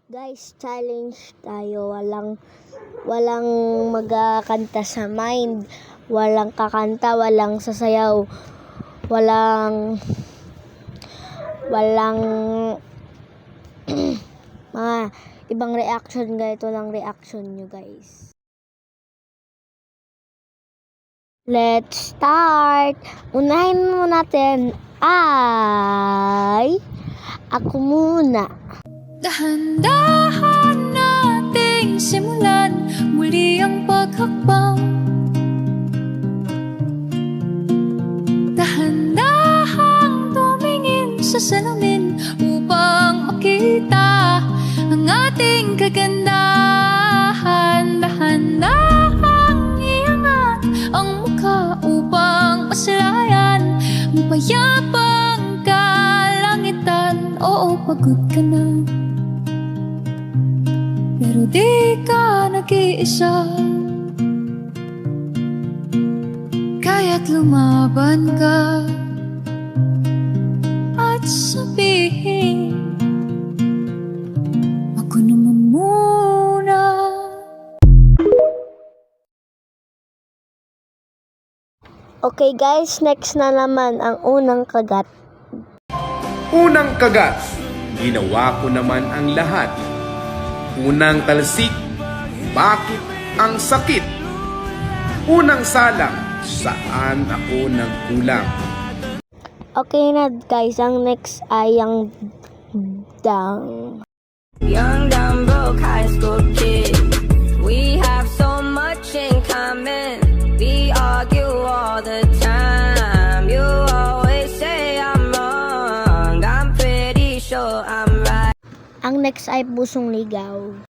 Guys, challenge tayo. Walang magkakanta sa mind. Walang kakanta, walang sasayaw. Walang mga ibang reaction. Ganito lang reaction nyo, guys. Let's start! Unahin mo natin ay ako muna. Dahan-dahan nating simulan muli ang paghakbang. Dahan-dahang tumingin sa salamin upang makita ang ating kagandahan. Dahan-dahang iangat ang mukha upang masalayan ang payapang kalangitan. Oo, pagod ka na, pero di ka nag-iisa. Kaya't lumaban ka at sabihin, ako naman muna. Okay guys, next na naman ang unang kagat. Unang kagat, ginawa ko naman ang lahat. Unang talsik, bakit ang sakit? Unang salang, saan ako nagkulang? Okay na guys, ang next ay ang dang. Young, dumb, broke high school kid. We have so much in common. We argue all the time. You always say I'm wrong. I'm pretty sure I'm right. Ang next ay pusong ligaw.